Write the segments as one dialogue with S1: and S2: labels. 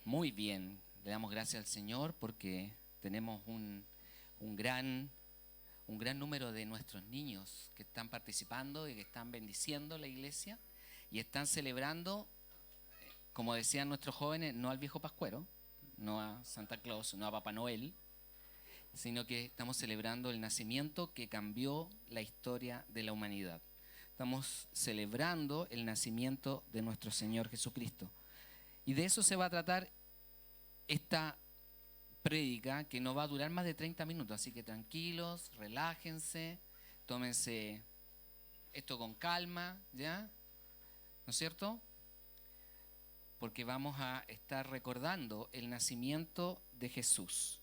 S1: Muy bien, le damos gracias al Señor porque tenemos un gran, un gran número de nuestros niños que están participando y que están bendiciendo la iglesia y están celebrando, como decían nuestros jóvenes, no al viejo Pascuero, no a Santa Claus, no a Papá Noel, sino que estamos celebrando el nacimiento que cambió la historia de la humanidad. Estamos celebrando el nacimiento de nuestro Señor Jesucristo. Y de eso se va a tratar esta prédica, que no va a durar más de 30 minutos, así que tranquilos, relájense, tómense esto con calma, ¿ya? ¿No es cierto? Porque vamos a estar recordando el nacimiento de Jesús.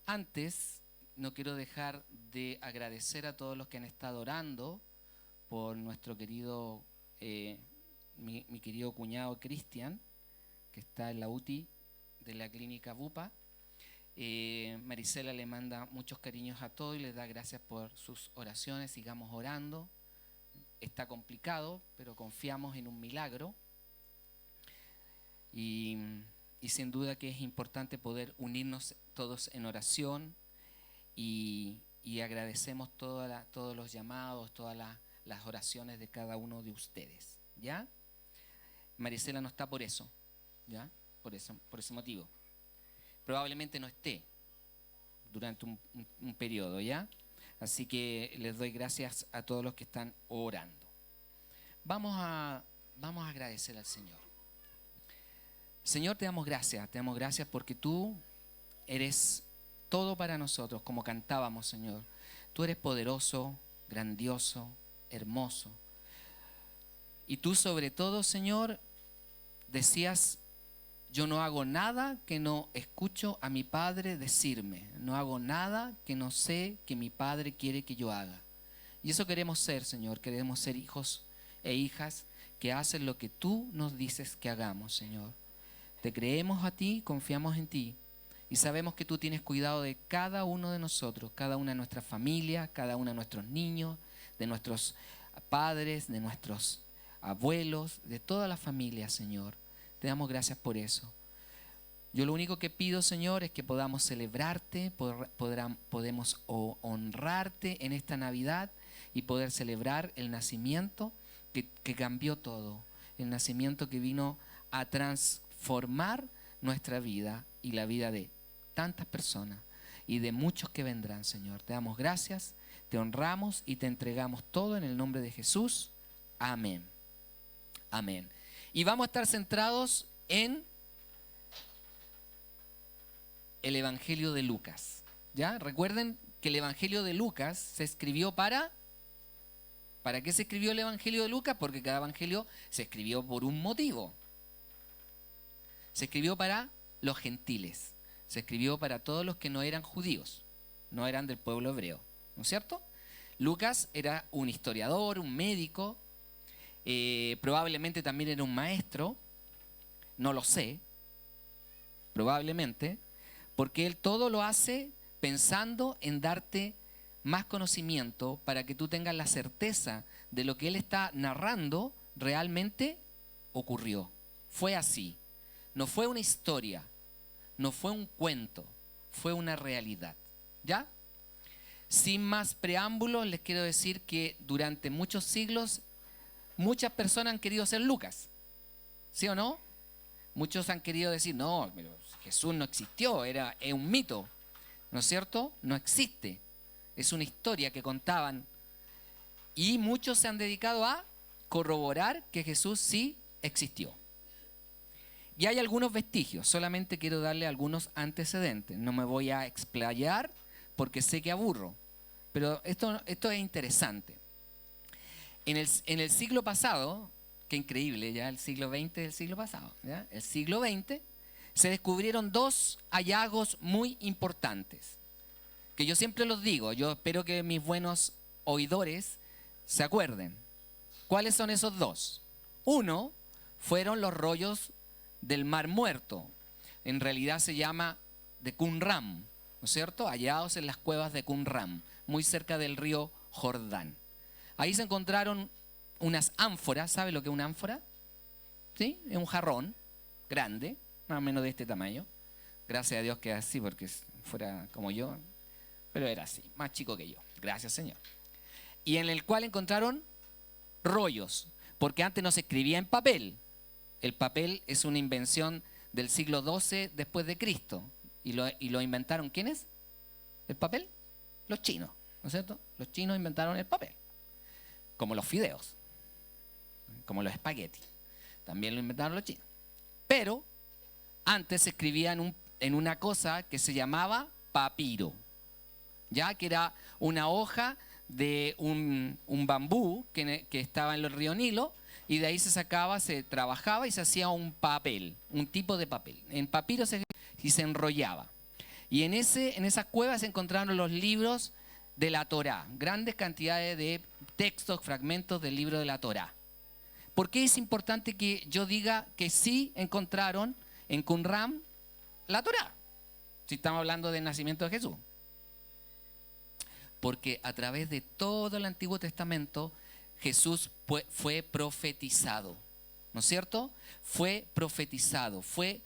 S1: Antes, no quiero dejar de agradecer a todos los que han estado orando por nuestro querido, mi querido cuñado Cristian, que está en la UTI de la clínica Bupa. Marisela le manda muchos cariños a todos y les da gracias por sus oraciones. Sigamos orando. Está complicado, pero confiamos en un milagro. Y sin duda que es importante poder unirnos todos en oración y agradecemos todos los llamados, todas las oraciones de cada uno de ustedes, ¿ya? Marisela no está por eso, ¿ya? Por ese motivo. Probablemente no esté durante un periodo, ¿ya? Así que les doy gracias a todos los que están orando. Vamos a agradecer al Señor. Señor, te damos gracias porque tú eres todo para nosotros, como cantábamos, Señor. Tú eres poderoso, grandioso, hermoso. Y tú sobre todo, Señor, decías: yo no hago nada que no escucho a mi Padre decirme. No hago nada que no sé que mi Padre quiere que yo haga. Y eso queremos ser, Señor. Queremos ser hijos e hijas que hacen lo que tú nos dices que hagamos, Señor. Te creemos a ti, confiamos en ti. Y sabemos que tú tienes cuidado de cada uno de nosotros, cada una de nuestras familias, cada uno de nuestros niños, de nuestros padres, de nuestros abuelos, de toda la familia, Señor. Te damos gracias por eso. Yo lo único que pido, Señor, es que podamos celebrarte, podemos honrarte en esta Navidad y poder celebrar el nacimiento que cambió todo. El nacimiento que vino a transformar nuestra vida y la vida de tantas personas y de muchos que vendrán, Señor. Te damos gracias, te honramos y te entregamos todo en el nombre de Jesús. Amén. Amén. Y vamos a estar centrados en el Evangelio de Lucas. ¿Ya? Recuerden que el Evangelio de Lucas se escribió ¿para qué se escribió el Evangelio de Lucas? Porque cada Evangelio se escribió por un motivo. Se escribió para los gentiles. Se escribió para todos los que no eran judíos, no eran del pueblo hebreo. ¿No es cierto? Lucas era un historiador, un médico. Probablemente también era un maestro, no lo sé, probablemente, porque él todo lo hace pensando en darte más conocimiento para que tú tengas la certeza de lo que él está narrando realmente ocurrió. Fue así, no fue una historia, no fue un cuento, fue una realidad, ¿ya? Sin más preámbulos, les quiero decir que durante muchos siglos muchas personas han querido ser Lucas, ¿sí o no? Muchos han querido decir, no, pero Jesús no existió, es un mito, ¿no es cierto? No existe, es una historia que contaban. Y muchos se han dedicado a corroborar que Jesús sí existió. Y hay algunos vestigios, solamente quiero darle algunos antecedentes. No me voy a explayar porque sé que aburro, pero esto es interesante. En el siglo pasado, qué increíble, ya el siglo XX del siglo pasado, ¿ya? El siglo XX se descubrieron dos hallazgos muy importantes, que yo siempre los digo, yo espero que mis buenos oidores se acuerden. ¿Cuáles son esos dos? Uno, fueron los rollos del Mar Muerto, en realidad se llama de Qumran, ¿no es cierto? Hallados en las cuevas de Qumran, muy cerca del río Jordán. Ahí se encontraron unas ánforas. ¿Sabe lo que es una ánfora? ¿Sí? Es un jarrón grande, más o menos de este tamaño. Gracias a Dios que es así, porque fuera como yo, pero era así, más chico que yo. Gracias, Señor. Y en el cual encontraron rollos, porque antes no se escribía en papel. El papel es una invención del siglo XII después de Cristo. Y lo inventaron, ¿quiénes? ¿El papel? Los chinos, ¿no es cierto? Los chinos inventaron el papel, como los fideos, como los espaguetis. También lo inventaron los chinos. Pero antes se escribía en una cosa que se llamaba papiro, ya que era una hoja de un bambú que estaba en el río Nilo, y de ahí se sacaba, se trabajaba y se hacía un papel, un tipo de papel. En papiro y se enrollaba. Y en esas cuevas se encontraron los libros de la Torá, grandes cantidades de textos, fragmentos del libro de la Torá. ¿Por qué es importante que yo diga que sí encontraron en Qumran la Torá, si estamos hablando del nacimiento de Jesús? Porque a través de todo el Antiguo Testamento Jesús fue profetizado, ¿no es cierto? Fue profetizado, fue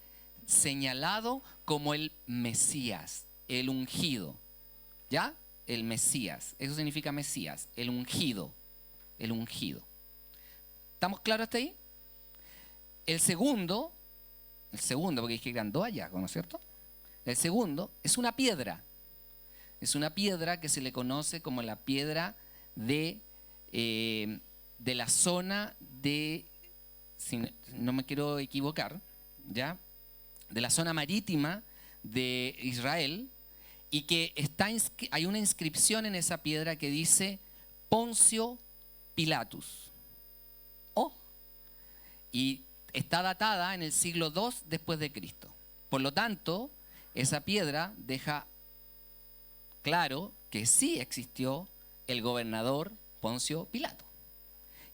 S1: señalado como el Mesías, el ungido, ¿ya? El Mesías, eso significa Mesías, el ungido, el ungido. ¿Estamos claros hasta ahí? El segundo, porque dije que eran dos hallazgos, ¿no es cierto? El segundo es una piedra. Es una piedra que se le conoce como la piedra de la zona de, si no me quiero equivocar, ¿ya? De la zona marítima de Israel, y que hay una inscripción en esa piedra que dice Poncio Pilatus. Y está datada en el siglo II después de Cristo. Por lo tanto, esa piedra deja claro que sí existió el gobernador Poncio Pilato,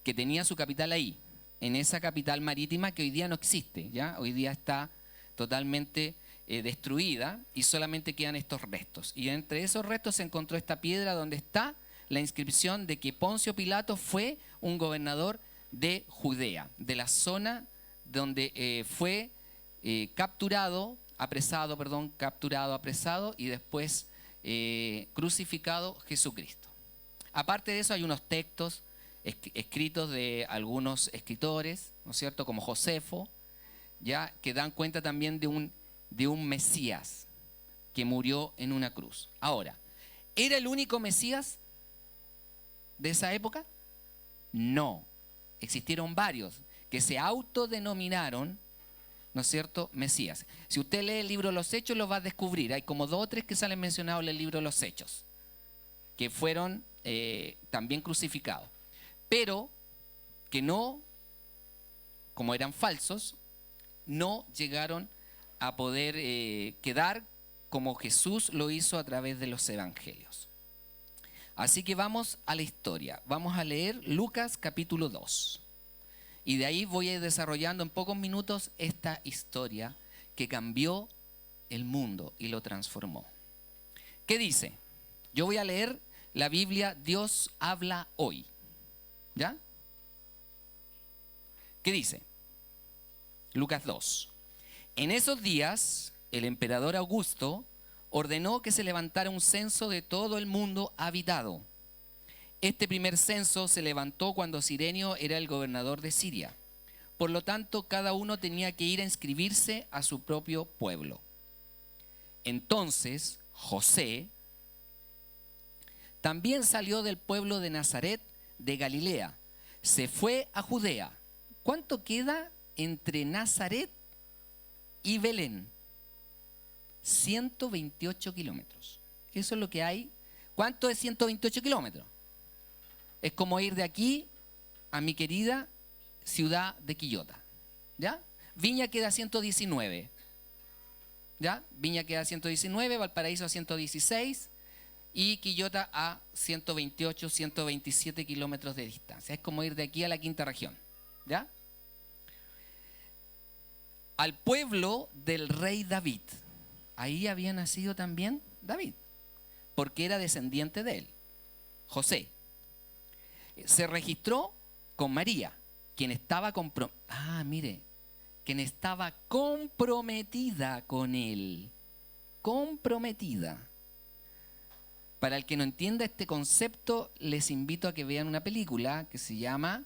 S1: que tenía su capital ahí, en esa capital marítima que hoy día no existe, ¿ya? Hoy día está totalmente destruida y solamente quedan estos restos. Y entre esos restos se encontró esta piedra donde está la inscripción de que Poncio Pilato fue un gobernador de Judea, de la zona donde fue capturado, apresado y después crucificado Jesucristo. Aparte de eso hay unos textos escritos de algunos escritores, ¿no es cierto?, como Josefo, ya, que dan cuenta también de un Mesías que murió en una cruz. Ahora, ¿era el único Mesías de esa época? No, existieron varios que se autodenominaron, ¿no es cierto?, Mesías. Si usted lee el libro de los Hechos, lo va a descubrir. Hay como 2 o 3 que salen mencionados en el libro de los Hechos, que fueron también crucificados, pero que no, como eran falsos, no llegaron a poder quedar como Jesús lo hizo a través de los evangelios. Así que vamos a la historia. Vamos a leer Lucas capítulo 2. Y de ahí voy a ir desarrollando en pocos minutos esta historia que cambió el mundo y lo transformó. ¿Qué dice? Yo voy a leer la Biblia Dios habla hoy. ¿Ya? ¿Qué dice? Lucas 2. En esos días, el emperador Augusto ordenó que se levantara un censo de todo el mundo habitado. Este primer censo se levantó cuando Cirenio era el gobernador de Siria. Por lo tanto, cada uno tenía que ir a inscribirse a su propio pueblo. Entonces, José también salió del pueblo de Nazaret de Galilea. Se fue a Judea. ¿Cuánto queda entre Nazaret y Belén? 128 kilómetros. Eso es lo que hay. ¿Cuánto es 128 kilómetros? Es como ir de aquí a mi querida ciudad de Quillota, ¿ya? Viña queda a 119, ¿ya? Viña queda a 119, Valparaíso a 116 y Quillota a 128, 127 kilómetros de distancia. Es como ir de aquí a la quinta región, ¿ya? Al pueblo del rey David. Ahí había nacido también David, porque era descendiente de él, José. Se registró con María, quien estaba comprometida. Mire, quien estaba comprometida con él. Comprometida. Para el que no entienda este concepto, les invito a que vean una película que se llama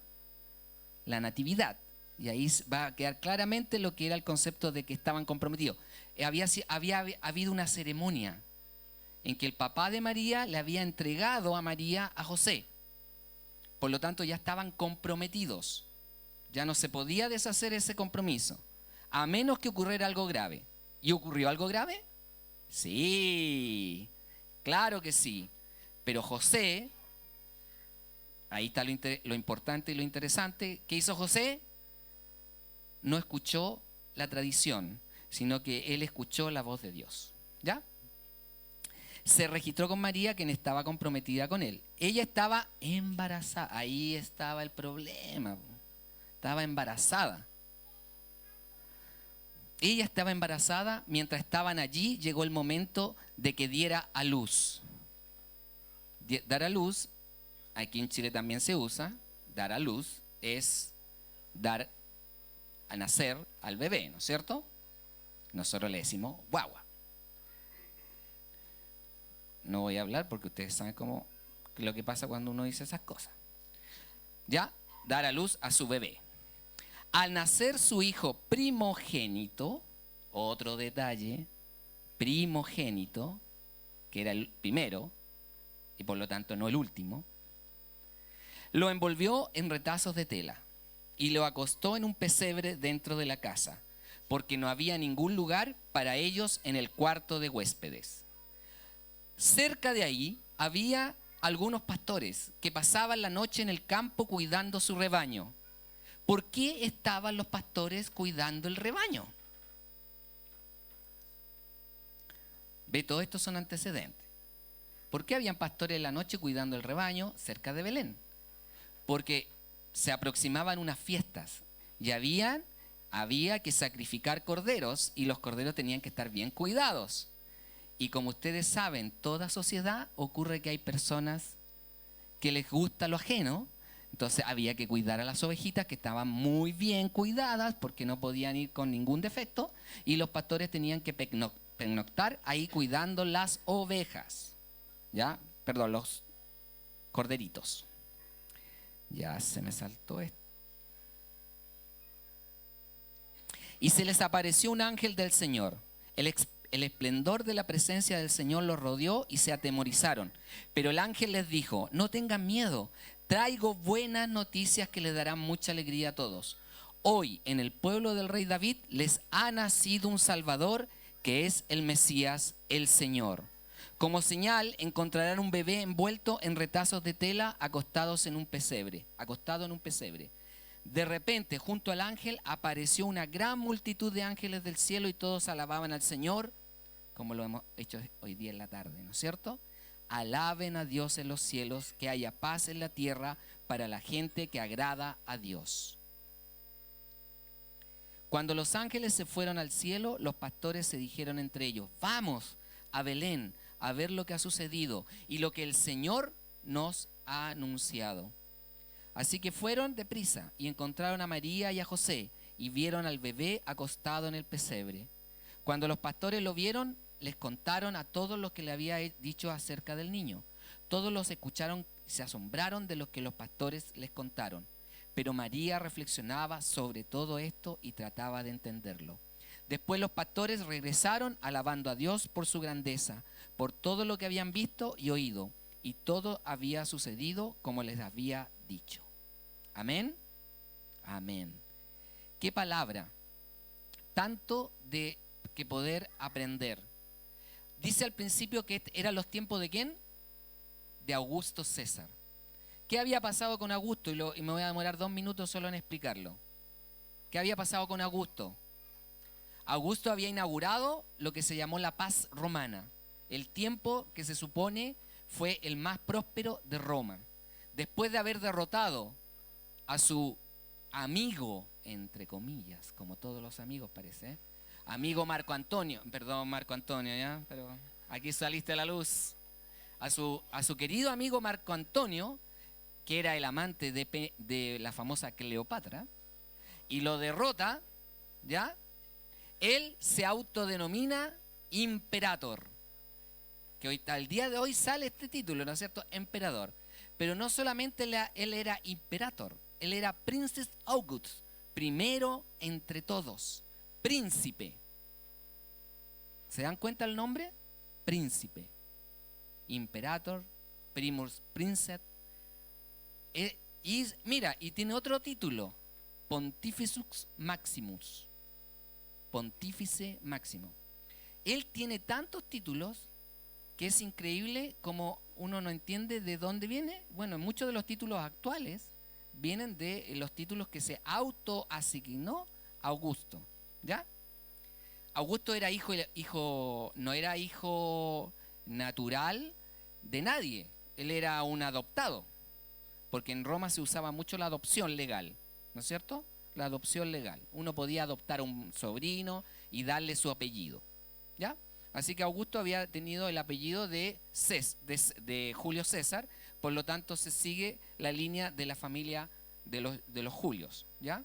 S1: La Natividad. Y ahí va a quedar claramente lo que era el concepto de que estaban comprometidos. Había habido una ceremonia en que el papá de María le había entregado a María a José. Por lo tanto, ya estaban comprometidos. Ya no se podía deshacer ese compromiso, a menos que ocurriera algo grave. ¿Y ocurrió algo grave? Sí, claro que sí. Pero José, ahí está lo importante y lo interesante. ¿Qué hizo José? No escuchó la tradición, sino que él escuchó la voz de Dios. ¿Ya? Se registró con María, quien estaba comprometida con él. Ella estaba embarazada. Ahí estaba el problema. Estaba embarazada. Ella estaba embarazada. Mientras estaban allí, llegó el momento de que diera a luz. Dar a luz, aquí en Chile también se usa. Dar a luz es dar a nacer al bebé, ¿no es cierto? Nosotros le decimos guagua. No voy a hablar porque ustedes saben cómo lo que pasa cuando uno dice esas cosas. Ya, dar a luz a su bebé. Al nacer su hijo primogénito, otro detalle, primogénito, que era el primero y por lo tanto no el último, lo envolvió en retazos de tela y lo acostó en un pesebre dentro de la casa, porque no había ningún lugar para ellos en el cuarto de huéspedes. Cerca de ahí había algunos pastores que pasaban la noche en el campo cuidando su rebaño. ¿Por qué estaban los pastores cuidando el rebaño? Ve, todo esto son antecedentes. ¿Por qué habían pastores en la noche cuidando el rebaño cerca de Belén? Porque se aproximaban unas fiestas y había que sacrificar corderos y los corderos tenían que estar bien cuidados. Y como ustedes saben, toda sociedad ocurre que hay personas que les gusta lo ajeno. Entonces había que cuidar a las ovejitas que estaban muy bien cuidadas porque no podían ir con ningún defecto. Y los pastores tenían que pernoctar ahí cuidando las ovejas. ¿Ya? Perdón, los corderitos. Ya se me saltó esto. Y se les apareció un ángel del Señor. El esplendor de la presencia del Señor los rodeó y se atemorizaron. Pero el ángel les dijo: no tengan miedo, traigo buenas noticias que les darán mucha alegría a todos. Hoy en el pueblo del rey David les ha nacido un Salvador, que es el Mesías, el Señor. Como señal encontrarán un bebé envuelto en retazos de tela, acostado en un pesebre. De repente, junto al ángel, apareció una gran multitud de ángeles del cielo y todos alababan al Señor, como lo hemos hecho hoy día en la tarde, ¿no es cierto? Alaben a Dios en los cielos, que haya paz en la tierra para la gente que agrada a Dios. Cuando los ángeles se fueron al cielo, los pastores se dijeron entre ellos: vamos a Belén a ver lo que ha sucedido y lo que el Señor nos ha anunciado. Así que fueron deprisa y encontraron a María y a José y vieron al bebé acostado en el pesebre. Cuando los pastores lo vieron, les contaron a todos lo que le había dicho acerca del niño. Todos los escucharon y se asombraron de lo que los pastores les contaron. Pero María reflexionaba sobre todo esto y trataba de entenderlo. Después los pastores regresaron alabando a Dios por su grandeza, por todo lo que habían visto y oído. Y todo había sucedido como les había dicho. Amén. Amén. Qué palabra. Tanto de que poder aprender. Dice al principio que eran los tiempos ¿de quién? De Augusto César. ¿Qué había pasado con Augusto? Y me voy a demorar 2 minutos solo en explicarlo. ¿Qué había pasado con Augusto? Augusto había inaugurado lo que se llamó la paz romana. El tiempo que se supone fue el más próspero de Roma. Después de haber derrotado a su amigo, entre comillas, como todos los amigos parece, amigo Marco Antonio, perdón Marco Antonio, ¿ya? Pero aquí saliste a la luz. A su querido amigo Marco Antonio, que era el amante de la famosa Cleopatra, y lo derrota, ¿ya? Él se autodenomina Imperator, que hoy, al día de hoy sale este título, ¿no es cierto? Emperador. Pero no solamente él era Imperator, él era Princeps Augustus, primero entre todos, príncipe. ¿Se dan cuenta el nombre? Príncipe, Imperator, Primus Princeps. Y mira, y tiene otro título, Pontificus Maximus, Pontífice Máximo. Él tiene tantos títulos que es increíble como uno no entiende de dónde viene. Bueno, muchos de los títulos actuales vienen de los títulos que se autoasignó Augusto, ¿ya? Augusto era no era hijo natural de nadie, él era un adoptado, porque en Roma se usaba mucho la adopción legal, ¿no es cierto? La adopción legal. Uno podía adoptar a un sobrino y darle su apellido, ¿ya? Así que Augusto había tenido el apellido de Julio César, por lo tanto se sigue la línea de la familia de los Julios, ¿ya?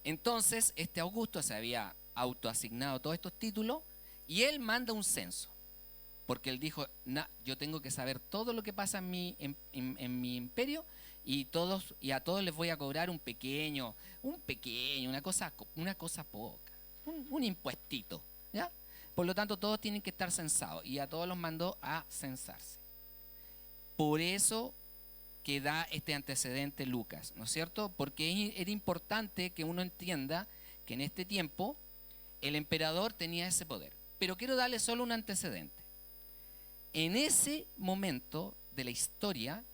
S1: Entonces, este Augusto se había autoasignado todos estos títulos y él manda un censo, porque él dijo, yo tengo que saber todo lo que pasa en mi imperio y a todos les voy a cobrar un pequeño, una cosa poca, un impuestito, ¿ya? Por lo tanto, todos tienen que estar censados y a todos los mandó a censarse. Por eso que da este antecedente Lucas, ¿no es cierto? Porque era importante que uno entienda que en este tiempo el emperador tenía ese poder. Pero quiero darle solo un antecedente. En ese momento de la historia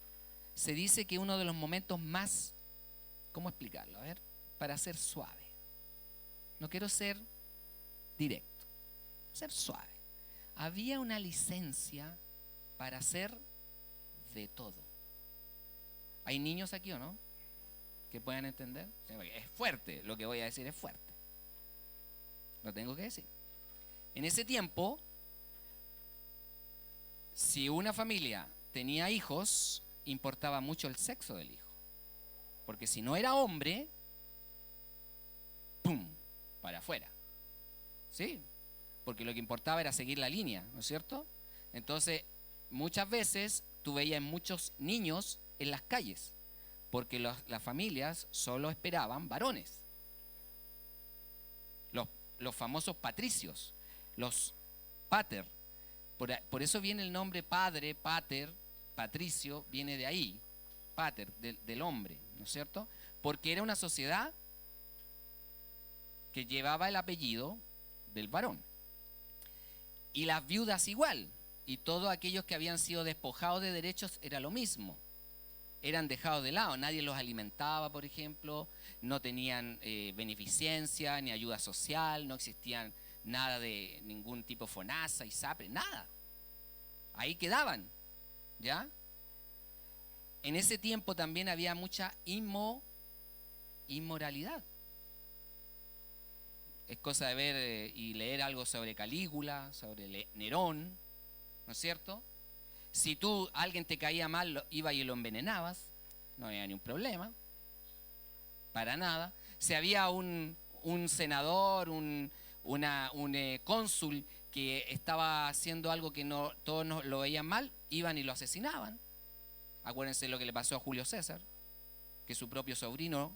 S1: se dice que uno de los momentos más, ¿cómo explicarlo? A ver, para ser suave. No quiero ser directo, ser suave. Había una licencia para hacer de todo. ¿Hay niños aquí o no? Que puedan entender. Es fuerte, lo que voy a decir es fuerte. Lo tengo que decir. En ese tiempo, si una familia tenía hijos, importaba mucho el sexo del hijo. Porque si no era hombre, ¡pum!, para afuera. ¿Sí? Porque lo que importaba era seguir la línea, ¿no es cierto? Entonces, muchas veces tú veías muchos niños en las calles, porque las familias solo esperaban varones. Los famosos patricios, los pater. Por eso viene el nombre padre, pater, patricio, viene de ahí, pater, del hombre, ¿no es cierto? Porque era una sociedad que llevaba el apellido del varón. Y las viudas igual, y todos aquellos que habían sido despojados de derechos era lo mismo. Eran dejados de lado, nadie los alimentaba, por ejemplo, no tenían beneficencia ni ayuda social, no existían nada de ningún tipo FONASA, ISAPRE, nada. Ahí quedaban, ¿ya? En ese tiempo también había mucha inmoralidad. Es cosa de ver y leer algo sobre Calígula, sobre Nerón, ¿no es cierto? Si alguien te caía mal, iba y lo envenenabas, no había ni un problema, para nada. Si había un senador, un cónsul que estaba haciendo algo que todos lo veían mal, iban y lo asesinaban. Acuérdense lo que le pasó a Julio César, que su propio sobrino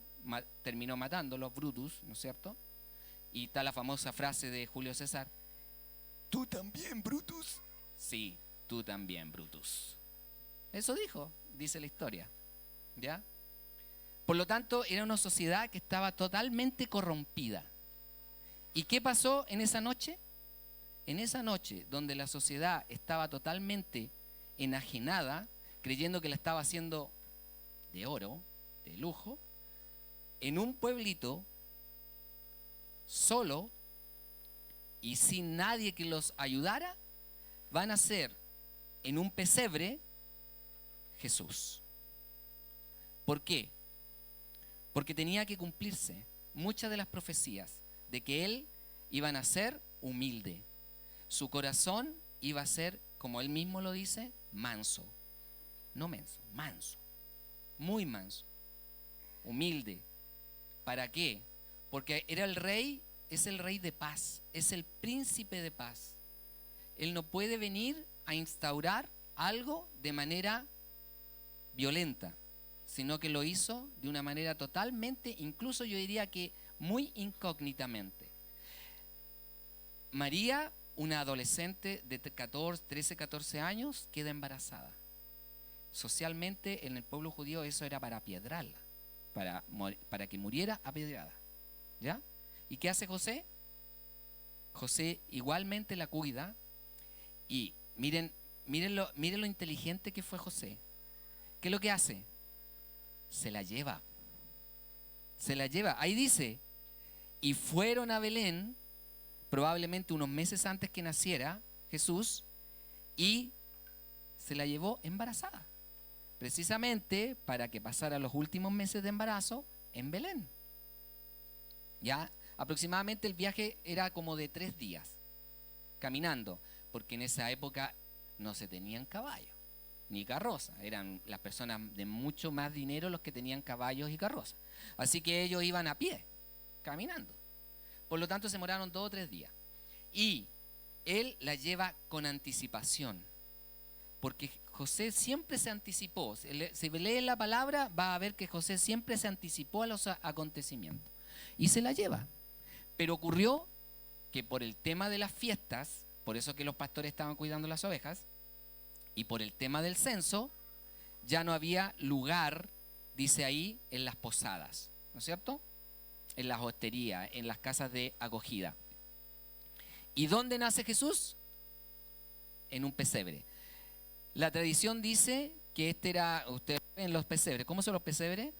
S1: terminó matándolo, Brutus, ¿no es cierto? Y está la famosa frase de Julio César, ¿tú también, Brutus? Sí, tú también, Brutus. Eso dice la historia, ¿ya? Por lo tanto, era una sociedad que estaba totalmente corrompida. ¿Y qué pasó en esa noche? En esa noche, donde la sociedad estaba totalmente enajenada, creyendo que la estaba haciendo de oro, de lujo, en un pueblito, solo y sin nadie que los ayudara, van a ser en un pesebre Jesús. ¿Por qué? Porque tenía que cumplirse muchas de las profecías de que él iba a nacer humilde. Su corazón iba a ser, como él mismo lo dice, manso. No menso, manso. Muy manso. Humilde. ¿Para qué? porque era el rey, es el rey de paz, es el príncipe de paz. Él no puede venir a instaurar algo de manera violenta, sino que lo hizo de una manera totalmente, incluso yo diría que muy incógnitamente. María, una adolescente de 13, 14 años, queda embarazada. Socialmente en el pueblo judío eso era para apiedrarla, para que muriera apiedrada, ¿ya? ¿Y qué hace José? José igualmente la cuida y miren lo inteligente que fue José. ¿Qué es lo que hace? Se la lleva. Se la lleva. Ahí dice, y fueron a Belén, probablemente unos meses antes que naciera Jesús, y se la llevó embarazada. Precisamente para que pasara los últimos meses de embarazo en Belén. Ya, aproximadamente el viaje era como de 3 días, caminando, porque en esa época no se tenían caballos, ni carroza. Eran las personas de mucho más dinero los que tenían caballos y carrozas. Así que ellos iban a pie, caminando. Por lo tanto se demoraron 2 o 3 días. Y él la lleva con anticipación, porque José siempre se anticipó. Si lee la palabra, va a ver que José siempre se anticipó a los acontecimientos. Y se la lleva. Pero ocurrió que por el tema de las fiestas, por eso que los pastores estaban cuidando las ovejas, y por el tema del censo, ya no había lugar, dice ahí, en las posadas, ¿no es cierto? En las hosterías, en las casas de acogida. ¿Y dónde nace Jesús? En un pesebre. La tradición dice que este era, ustedes ven los pesebres, ¿cómo son los pesebres?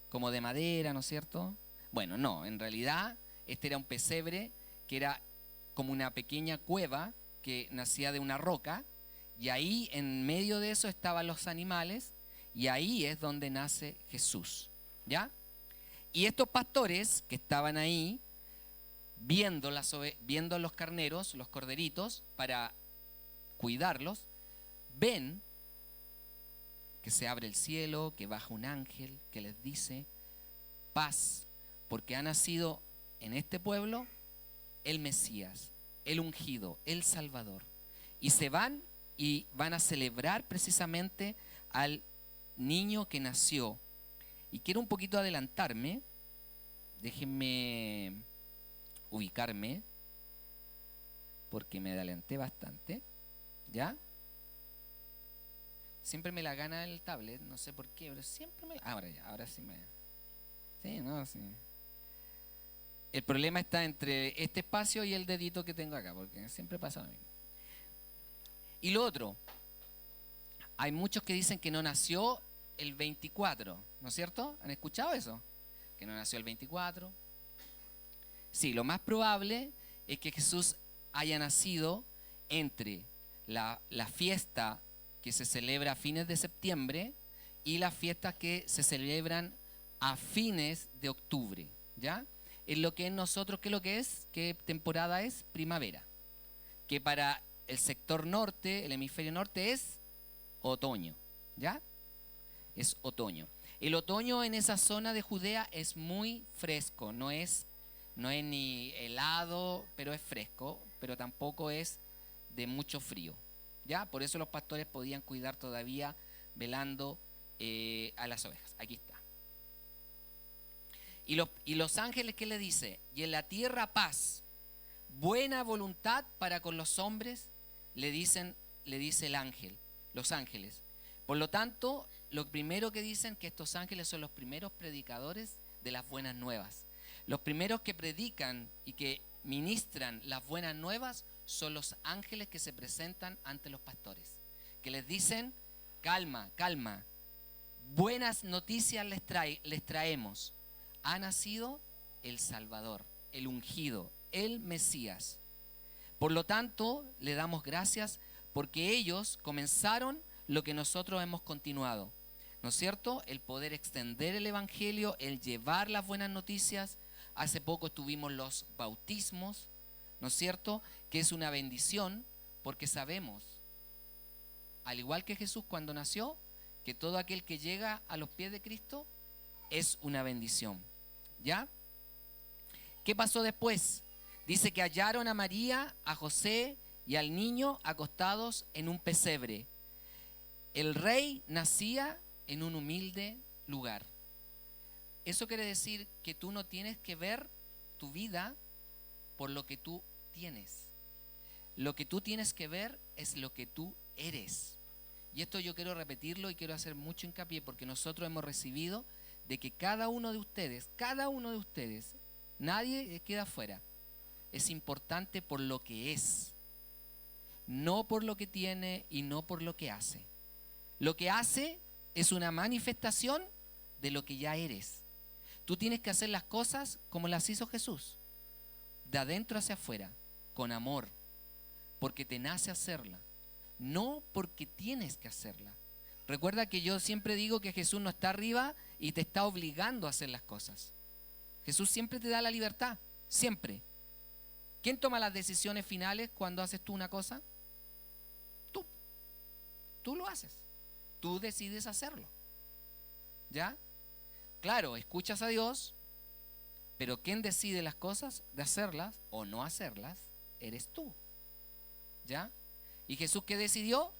S1: Como de madera, ¿no es cierto? Bueno, no, en realidad este era un pesebre que era como una pequeña cueva que nacía de una roca, y ahí en medio de eso estaban los animales, y ahí es donde nace Jesús, ¿ya? Y estos pastores que estaban ahí viendo los carneros, los corderitos, para cuidarlos, ven que se abre el cielo, que baja un ángel, que les dice paz, porque ha nacido en este pueblo el Mesías, el ungido, el Salvador. Y se van y van a celebrar precisamente al niño que nació. Y quiero un poquito adelantarme, déjenme ubicarme, porque me adelanté bastante, ¿ya? Siempre me la gana el tablet, no sé por qué, pero siempre me la... Ahora sí me... Sí, no, sí. El problema está entre este espacio y el dedito que tengo acá, porque siempre pasa lo mismo. Y lo otro, hay muchos que dicen que no nació el 24, ¿no es cierto? ¿Han escuchado eso? Que no nació el 24. Sí, lo más probable es que Jesús haya nacido entre la fiesta que se celebra a fines de septiembre y las fiestas que se celebran a fines de octubre, ¿ya? En lo que nosotros, ¿qué es lo que es? ¿Qué temporada es? Primavera. Que para el sector norte, el hemisferio norte, es otoño, ¿ya? Es otoño. El otoño en esa zona de Judea es muy fresco, no es ni helado, pero es fresco, pero tampoco es de mucho frío, ¿ya? Por eso los pastores podían cuidar todavía velando a las ovejas. Aquí está. Y los ángeles, ¿qué le dice? Y en la tierra paz, buena voluntad para con los hombres, le dice el ángel, los ángeles. Por lo tanto, lo primero que dicen que estos ángeles son los primeros predicadores de las buenas nuevas. Los primeros que predican y que ministran las buenas nuevas son los ángeles que se presentan ante los pastores, que les dicen, calma, calma, buenas noticias les traemos. Ha nacido el Salvador, el ungido, el Mesías. Por lo tanto, le damos gracias porque ellos comenzaron lo que nosotros hemos continuado, ¿no es cierto? El poder extender el evangelio, el llevar las buenas noticias. Hace poco tuvimos los bautismos, ¿no es cierto? Que es una bendición porque sabemos, al igual que Jesús cuando nació, que todo aquel que llega a los pies de Cristo es una bendición, ¿ya? ¿Qué pasó después? Dice que hallaron a María, a José y al niño acostados en un pesebre. El rey nacía en un humilde lugar. Eso quiere decir que tú no tienes que ver tu vida por lo que tú tienes. Lo que tú tienes que ver es lo que tú eres. Y esto yo quiero repetirlo y quiero hacer mucho hincapié porque nosotros hemos recibido de que cada uno de ustedes, nadie queda fuera. Es importante por lo que es, no por lo que tiene y no por lo que hace. Lo que hace es una manifestación de lo que ya eres. Tú tienes que hacer las cosas como las hizo Jesús, de adentro hacia afuera, con amor, porque te nace hacerla, no porque tienes que hacerla. Recuerda que yo siempre digo que Jesús no está arriba y te está obligando a hacer las cosas. Jesús siempre te da la libertad, siempre. ¿Quién toma las decisiones finales cuando haces tú una cosa? Tú. Tú lo haces. Tú decides hacerlo. ¿Ya? Claro, escuchas a Dios, pero ¿quién decide las cosas de hacerlas o no hacerlas? Eres tú. ¿Ya? ¿Y Jesús qué decidió?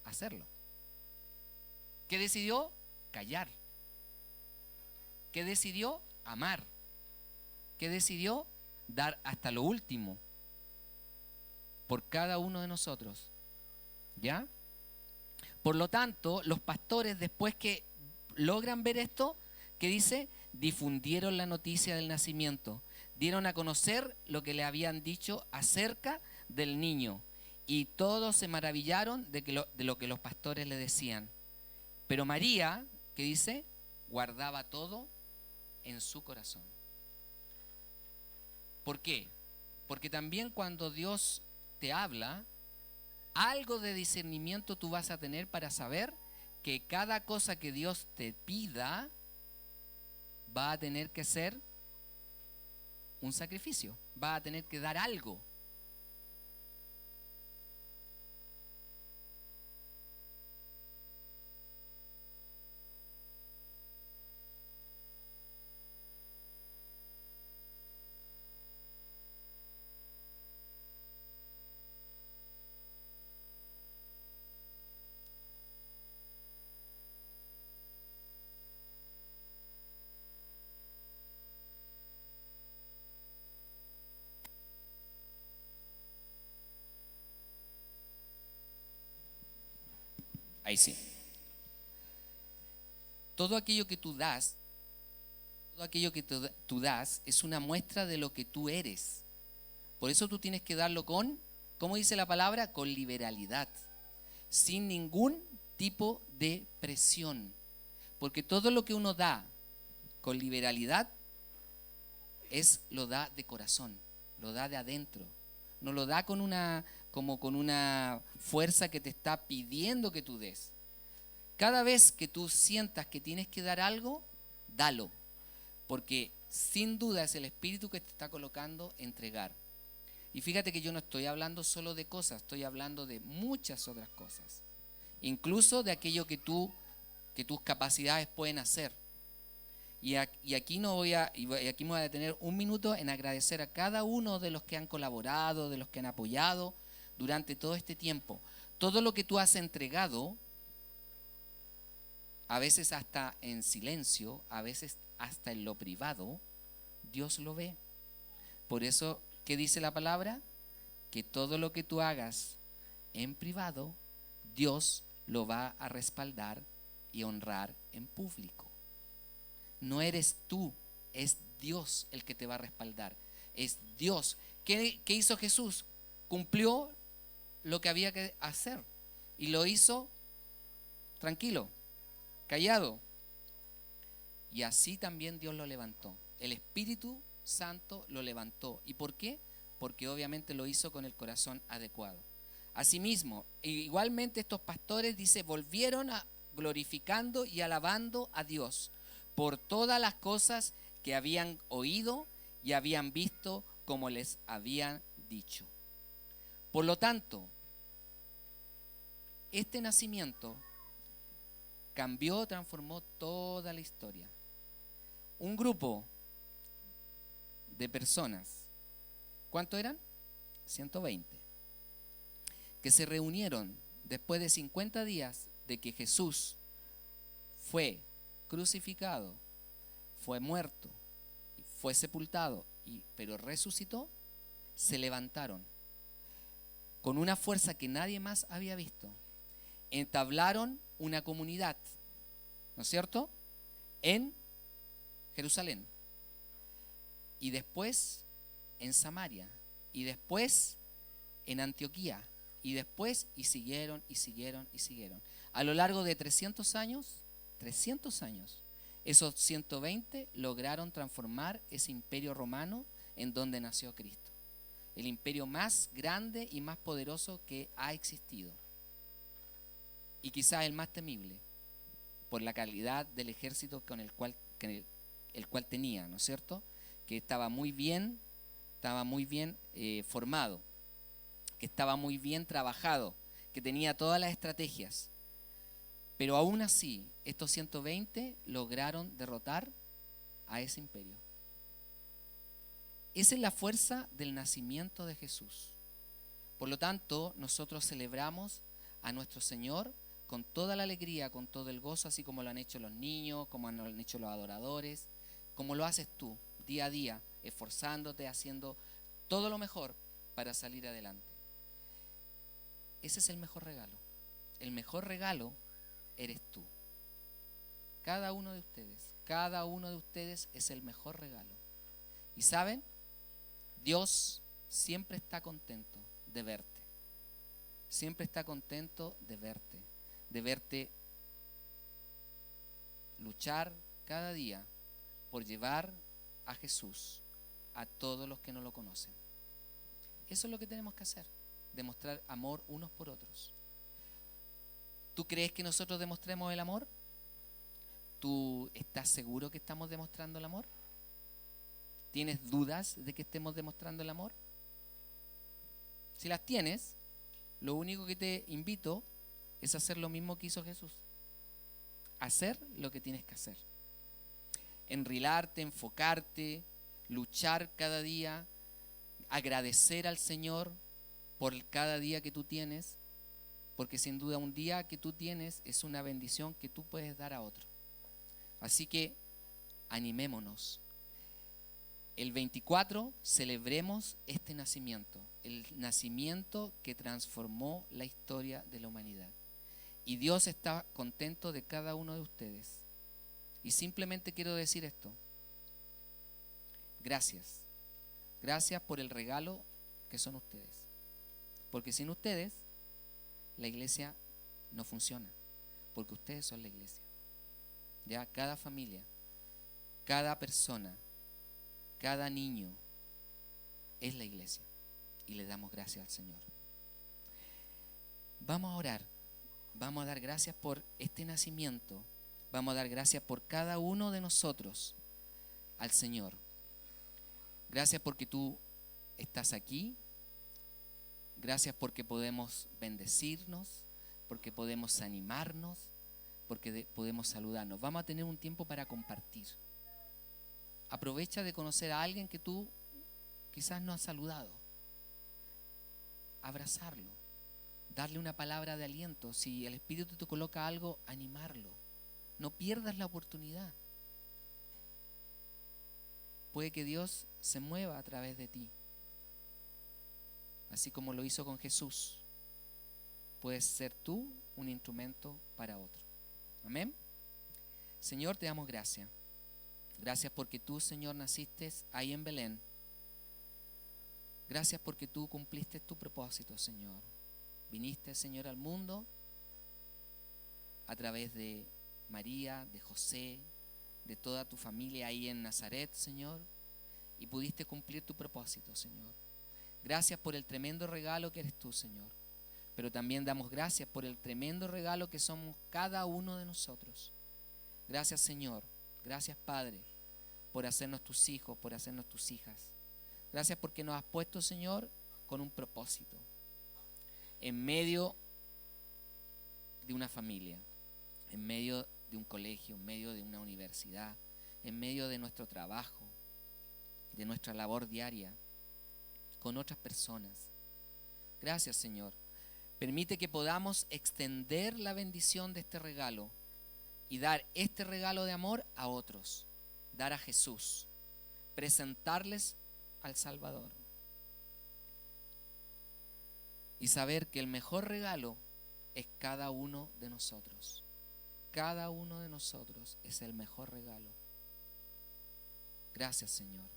S1: Hacerlo. ¿Qué decidió? Callar. ¿Qué decidió? Amar. ¿Qué decidió? Dar hasta lo último por cada uno de nosotros. ¿Ya? Por lo tanto, los pastores, después que logran ver esto, ¿qué dice? Difundieron la noticia del nacimiento, dieron a conocer lo que le habían dicho acerca del niño, y todos se maravillaron de lo que los pastores le decían. Pero María, ¿qué dice? Guardaba todo en su corazón. ¿Por qué? Porque también cuando Dios te habla, algo de discernimiento tú vas a tener para saber que cada cosa que Dios te pida va a tener que ser un sacrificio, va a tener que dar algo. Ahí sí. Todo aquello que tú das, es una muestra de lo que tú eres. Por eso tú tienes que darlo con, ¿cómo dice la palabra? Con liberalidad, sin ningún tipo de presión. Porque todo lo que uno da con liberalidad lo da de corazón, lo da de adentro. No lo da con una fuerza que te está pidiendo que tú des. Cada vez que tú sientas que tienes que dar algo, dalo. Porque sin duda es el Espíritu que te está colocando entregar. Y fíjate que yo no estoy hablando solo de cosas, estoy hablando de muchas otras cosas. Incluso de aquello que tus capacidades pueden hacer. Y aquí me voy a detener un minuto en agradecer a cada uno de los que han colaborado, de los que han apoyado durante todo este tiempo. Todo lo que tú has entregado, a veces hasta en silencio, a veces hasta en lo privado, Dios lo ve. Por eso, ¿qué dice la palabra? Que todo lo que tú hagas en privado, Dios lo va a respaldar y honrar en público. No eres tú, es Dios el que te va a respaldar. Es Dios. ¿Qué hizo Jesús? Cumplió lo que había que hacer y lo hizo tranquilo, callado. Y así también Dios lo levantó. El Espíritu Santo lo levantó. ¿Y por qué? Porque obviamente lo hizo con el corazón adecuado. Asimismo, igualmente estos pastores, dice, volvieron glorificando y alabando a Dios por todas las cosas que habían oído y habían visto como les habían dicho. Por lo tanto, este nacimiento cambió, transformó toda la historia. Un grupo de personas. ¿Cuánto eran? 120. Que se reunieron después de 50 días de que Jesús fue crucificado, fue muerto, fue sepultado, pero resucitó. Se levantaron con una fuerza que nadie más había visto. Entablaron una comunidad, ¿no es cierto?, en Jerusalén, y después en Samaria, y después en Antioquía, y después, y siguieron, y siguieron, y siguieron. A lo largo de 300 años, esos 120 lograron transformar ese imperio romano en donde nació Cristo. El imperio más grande y más poderoso que ha existido. Y quizás el más temible, por la calidad del ejército con el cual tenía, ¿no es cierto? Que estaba muy bien formado, que estaba muy bien trabajado, que tenía todas las estrategias. Pero aún así, estos 120 lograron derrotar a ese imperio. Esa es la fuerza del nacimiento de Jesús. Por lo tanto, nosotros celebramos a nuestro Señor con toda la alegría, con todo el gozo, así como lo han hecho los niños, como lo han hecho los adoradores, como lo haces tú, día a día, esforzándote, haciendo todo lo mejor para salir adelante. Ese es el mejor regalo. El mejor regalo eres tú. Cada uno de ustedes es el mejor regalo. ¿Y saben? Dios siempre está contento de verte. Siempre está contento de verte luchar cada día por llevar a Jesús a todos los que no lo conocen. Eso es lo que tenemos que hacer, demostrar amor unos por otros. ¿Tú crees que nosotros demostremos el amor? ¿Tú estás seguro que estamos demostrando el amor? ¿Tienes dudas de que estemos demostrando el amor? Si las tienes, lo único que te invito es hacer lo mismo que hizo Jesús. Hacer lo que tienes que hacer. Enrilarte, enfocarte, luchar cada día, agradecer al Señor por cada día que tú tienes, porque sin duda un día que tú tienes es una bendición que tú puedes dar a otro. Así que animémonos. El 24 celebremos este nacimiento, el nacimiento que transformó la historia de la humanidad. Y Dios está contento de cada uno de ustedes. Y simplemente quiero decir esto. Gracias. Gracias por el regalo que son ustedes. Porque sin ustedes, la iglesia no funciona. Porque ustedes son la iglesia. Ya cada familia, cada persona, cada niño es la iglesia. Y le damos gracias al Señor. Vamos a orar. Vamos a dar gracias por este nacimiento. Vamos a dar gracias por cada uno de nosotros al Señor. Gracias porque tú estás aquí. Gracias porque podemos bendecirnos, porque podemos animarnos, porque podemos saludarnos. Vamos a tener un tiempo para compartir. Aprovecha de conocer a alguien que tú quizás no has saludado. Abrazarlo. Darle una palabra de aliento. Si el Espíritu te coloca algo, animarlo. No pierdas la oportunidad. Puede que Dios se mueva a través de ti. Así como lo hizo con Jesús. Puedes ser tú un instrumento para otro. Amén. Señor, te damos gracias. Gracias porque tú, Señor, naciste ahí en Belén. Gracias porque tú cumpliste tu propósito, Señor. Viniste, Señor, al mundo a través de María, de José, de toda tu familia ahí en Nazaret, Señor, y pudiste cumplir tu propósito, Señor. Gracias por el tremendo regalo que eres tú, Señor. Pero también damos gracias por el tremendo regalo que somos cada uno de nosotros. Gracias, Señor. Gracias, Padre, por hacernos tus hijos, por hacernos tus hijas. Gracias porque nos has puesto, Señor, con un propósito. En medio de una familia, en medio de un colegio, en medio de una universidad, en medio de nuestro trabajo. de nuestra labor diaria con otras personas. Gracias, Señor. Permite que podamos extender la bendición de este regalo y dar este regalo de amor a otros, dar a Jesús, presentarles al Salvador. Y saber que el mejor regalo es cada uno de nosotros. Cada uno de nosotros es el mejor regalo. Gracias, Señor.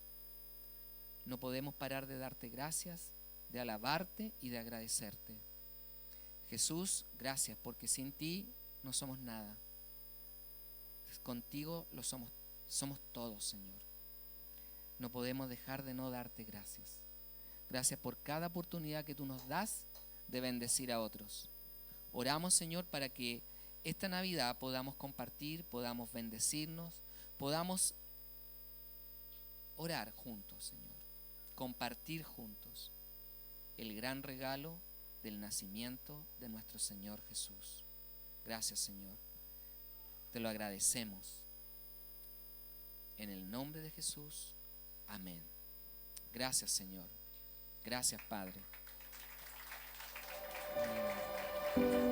S1: No podemos parar de darte gracias, de alabarte y de agradecerte. Jesús, gracias, porque sin ti no somos nada. Contigo somos todos, Señor. No podemos dejar de no darte gracias. Gracias por cada oportunidad que tú nos das de bendecir a otros. Oramos, Señor, para que esta Navidad podamos compartir, podamos bendecirnos, podamos orar juntos, Señor, compartir juntos el gran regalo del nacimiento de nuestro Señor Jesús. Gracias, Señor. Te lo agradecemos. En el nombre de Jesús. Amén. Gracias, Señor. Gracias, Padre. Amén.